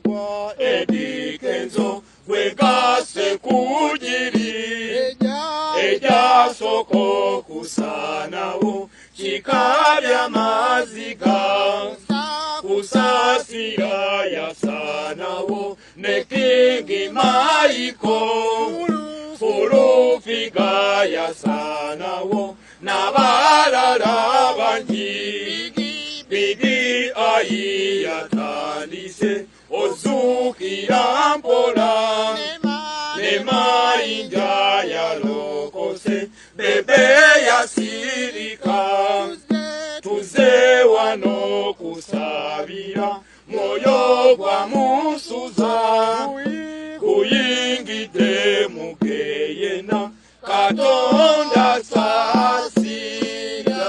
gwa Eddie Kenzo gwegase kujiri eja soko kusanawo chikabya maziga kusasira yasanawo nekingi maiko furufiga yasanawo nabalala banji bigi ayi yatandise ozukira mpola nema inja yalokose bebe yasirika tuze wano kusabira moyo gwa musuza kuyingide mugeyena katonda sasira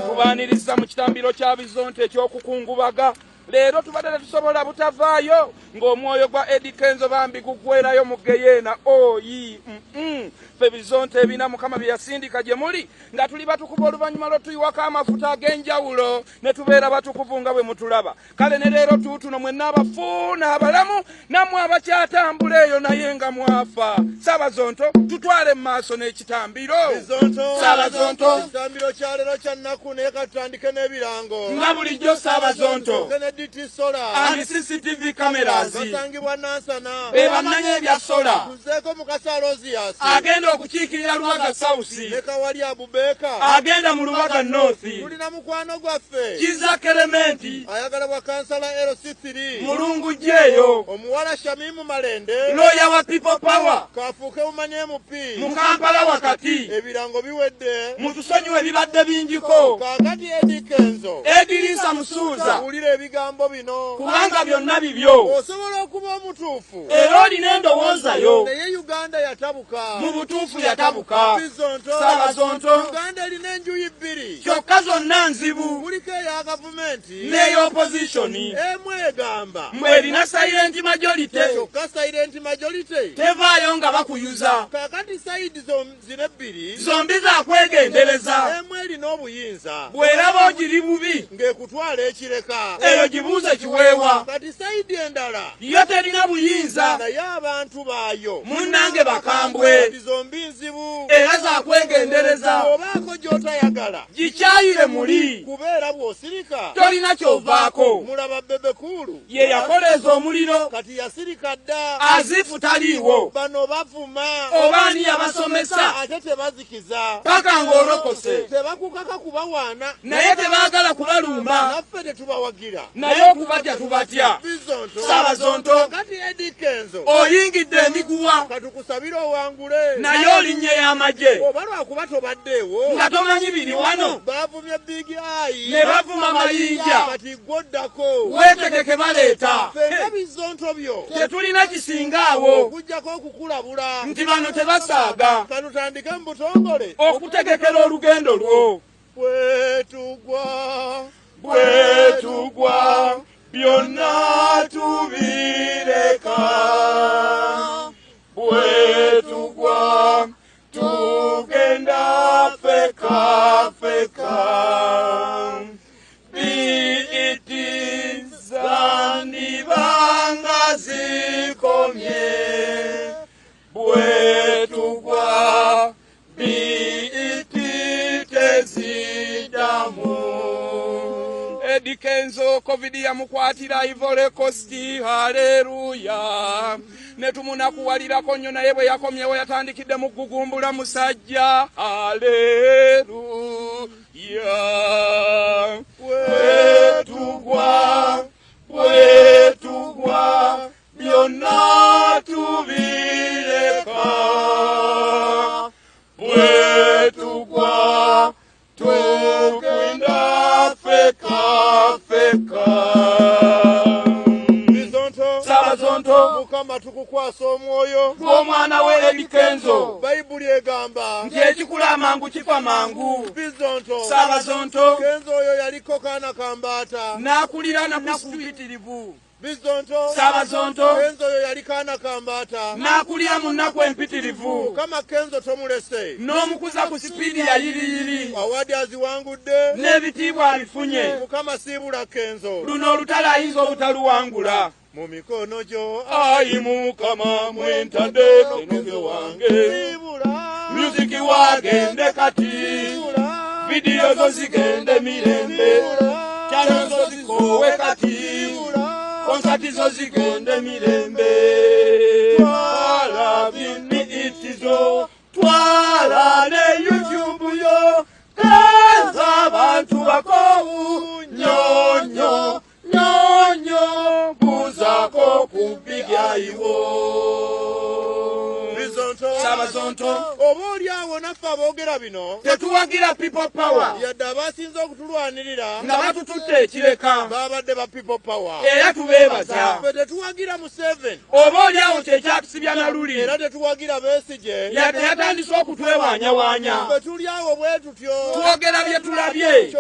kubaniriza mu kitambiro kya Bizonte ekyokukungubaga. Leero tubadde tusobola butavaayo ng'omwoyo gwa Eddie Kenzo bambi gugwerayo mu Geyena oyi fe Bizonte ebina Mukama bye yasindika gye muli nga tuli batukuvu oluvannyuma lw'otuyiwako amafuta ag'enjawulo ne tubeera batukuvu nga bwe mutulaba. Kale ne leero tuutuno mwenna abafuuna abalamu nammwe abakyatambula eyo naye nga mwafa. Saabazonto tutwale mu maaso n'ekitambiro. Saabazonto ekitambiro kya leero kya nnaku naye katutandike n'ebirango nga bulijjo. Saabazonto and CCTV cameras basangibwa Nansana be bannanye ebya sola tuzeeko Mukasa Rosias agenda okukiikirira Lubaga South ne Kawali Abubeka agenda mu Lubaga North. tulina mukwano gwaffe Kiza Kerementi ayagala bwa kansala LC3 Mulungu Jeyo omuwala Shamimu Malende lawyer wa People Power kafuuke umanye MP mu Kampala wakati. ebirango biwedde Mutusonyiwe ebibadde bingiko. kakati Eddie Kenzo Edirisa Musuuza wulira ebigambo bino kubanga byonna bibyo osobola okuba omutuufu era olina endowooza yo naye Uganda yatabuka mu butuufu yatabuka. Bizonto Saabazonto Uganda erina enjuyi bbiri kyokka zonna nzibu kuliko eya gavumenti n'ey'opposition emu egamba mbw'erina silent majority kyokka silent majority tevaayo nga bakuyuza. kakati sayidi zino ebbiri zombi zakwegendereza. emu erina obuyinza bw'eraba ogiri bubi ng'ekutwala ekireka eyo gibuuze kiweewa. kati sayidi endala yo terina buyinza naye abantu baayo munnange bakambwe kati zombi nzibu era zakwegendereza. obaako gy'otayagala gikyayire muli kubeera bw'osirika tolina kyovaako. mulaba bebekulu ye yakoleeza omuliro kati yasirika dda azifu taliiwo. bano bavuma oba ani yabasomesa ate tebazikiza paka ng'olokose tebakukaka kubawaana naye tebaagala kubalumba naffe tetubawagira naye okubatya tubatya. Bizonto Saabazonto kati Eddie Kenzo oyingidde emiguwa katukusabire owangule naye olinnye y'amagye oba lwakuba tobaddeewo nga tomanyi biri wano baavumye Big Eye ne bavuma mayinja. kati gwoddako weetegeke baleeta. fenga bizonto byo tetulina kisingaawo okujjako okukulabula nti bano tebasaaga kanutandike mu butongole okutegekera olugendo lwo. bwetugwa byonna tubireka bwetugwa tugenda feka biitizanibanga zikomye bwetugwa biititezidamu. Eddie Kenzo COVID yamukwatira Ivory Coast haleluya ne tumunakuwalirako nnyo naye bwe yakomyewo yatandikidde mu kugumbula musajja haleluya. bwetugwa byonna tubireka bwetugwa tugenda feka Bizonto Saabazonto Mukama tukukwasa omwoyo gw'omwana we Eddie Kenzo Bayibuli egamba nti ekikula amangu kifa mangu. Bizonto Saabazonto Kenzo oyo yaliko kaana kambaata n'akulira nakusitirivu. Bizonto Saabazonto Kenzo oyo yali kaana kambaata n'akulira mu nnaku empitirivu. Mukama Kenzo tomulese n'omukuza ku sipiidi ya yiriyiri awadi aziwangudde n'ebitiibwa abifunye. Mukama siibula Kenzo luno olutalo ayinza obutaluwangula. mu mikono gyo ayi mukama mwentadde enoge wange musiki wagende kati vidiyo zo zigende mirembe chano zo zikowe kati konsati zo zigende mirembe twala bimiitizo twala ne YouTube yo keza abantu bakowu nyonyo nyonyo buzako kubigya iwo Sabazonto oba oliawo naffe aboogera bino tetuwagira people power yadde abasinze okutulwanirira nga batututte ekireka babadde ba people power era tubeebaza ffe tetuwagira Museveni oba oliawo kyekyatusibya naluli era tetuwagira Besigye yadde yatandise okutwewaanyawaanya ffe tuli awo bwe tutyo twogera bye tulabye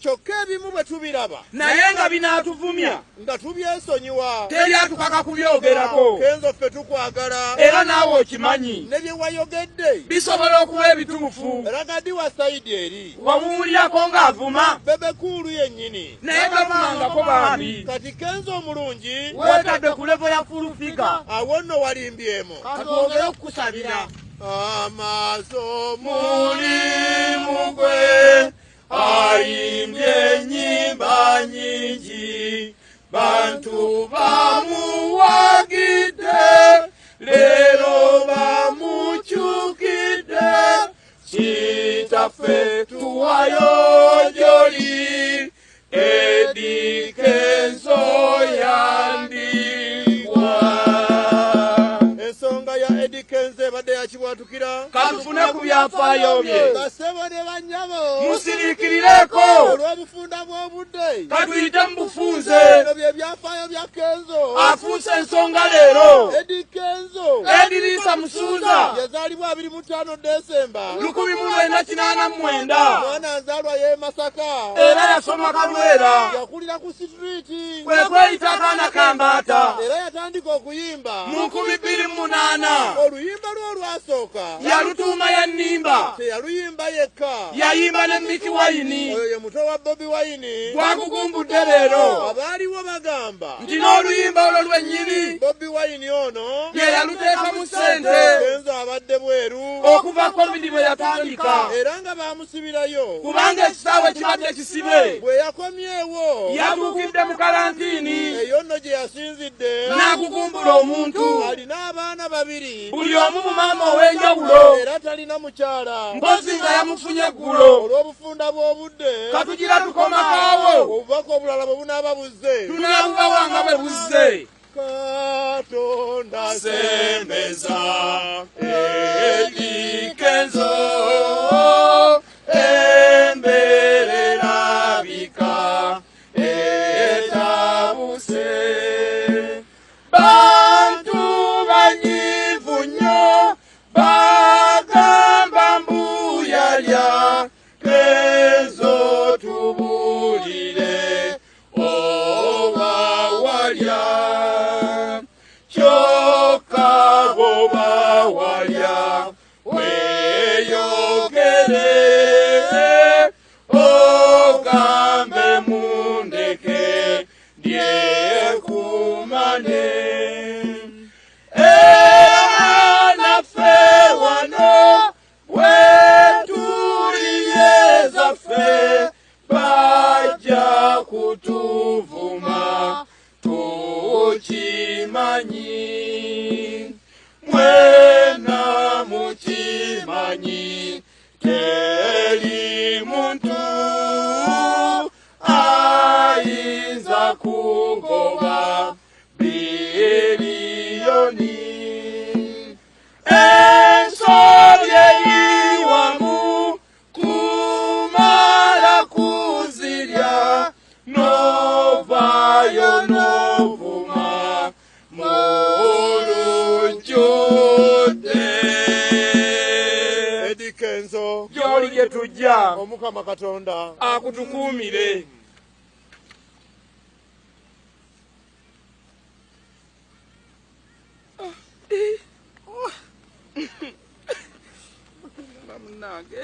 kyokka ebimu bwe tubiraba naye nga binaatuvumya nga tubyesonyiwa teri atukaka kubyogerako Kenzo ffe tukwagala era naawe okimanyi ne bye wayogedde bisobola okuba ebituufu ragadi wa sayidi eri wamuwuliako ng'avuma bebekuulu yennyini naye gavumangako bambi kati Kenzo omulungi weetadde ku levo ya fulufiga awo nno walimbyemu katwogere okukusabira amaaso mulimu gwe ayimbye ennyimba nyingi bantu bamuwagidde leero bamukyukidde kitaffe tuwayo gy'oli Eddie Kenzo yandibwa ensonga ya Eddie Kenzo ebadde yakibwatukira katufune ku byafaayo bye basebo ne bannyabo musiriikirireko olw'obufunda bw'obudde katuyite mu bufunze ebyo bye byafaayo bya Kenzo afuuse ensonga leero Eddie Kenzo Ediriisa Musuuza yazaalibwa 25 Desemba 1989 mwana azaalwa ye Masaka era yasoma Kalwera yakulira ku sitiriiti kwe kweyita akaana kambaata era yatandika okuyimba mu 2008 oluyimba lwe olwasooka yalutuuma ya nnimba teyaluyimba yekka yayimba ne Miki Wayini oyo ye muto wa Bobi Wine gwakugumbudde leero abaaliwo bagamba nti n'oluyimba olwo lwennyini Bobi Wine ono ye yaluteeka mu ssente Kenzo abadde bweru okuva covid bwe yatandika era nga bamusibirayo kubanga ekisaawe kibadde kisibe bwe yakomyewo yatuukidde mu kalantiini eyo nno gye yasinzidde n'akugumbula omuntu alina abaana 2 buli omu mu maama ow'enjawulo era talina mukyala mpozi nga yamufunye eggulo olw'obufunda bw'obudde katugira tukomakaawo obubaka obulala bwe bunaaba buzze tunaabubawanga bwe buzze Katonda sembeza Eddie Kenzo emberera bika etabuse bantu banyivu nnyo bagamba mbuyalya Kenzo tubulire oba walya kyokka bw'oba walya weeyogere ogambe mundeke ndyekumane era naffe wano wetuliye zaffe bajja kutuvuma tukimanyi mwena mukimanyi teri muntu ayinza kugoba biliyoni ensobi eyiwamu kumala kuzirya novayo novuma mulujjudde Eddie Kenzo gy'oli gye tujja Omukama Katonda akutukuumire munange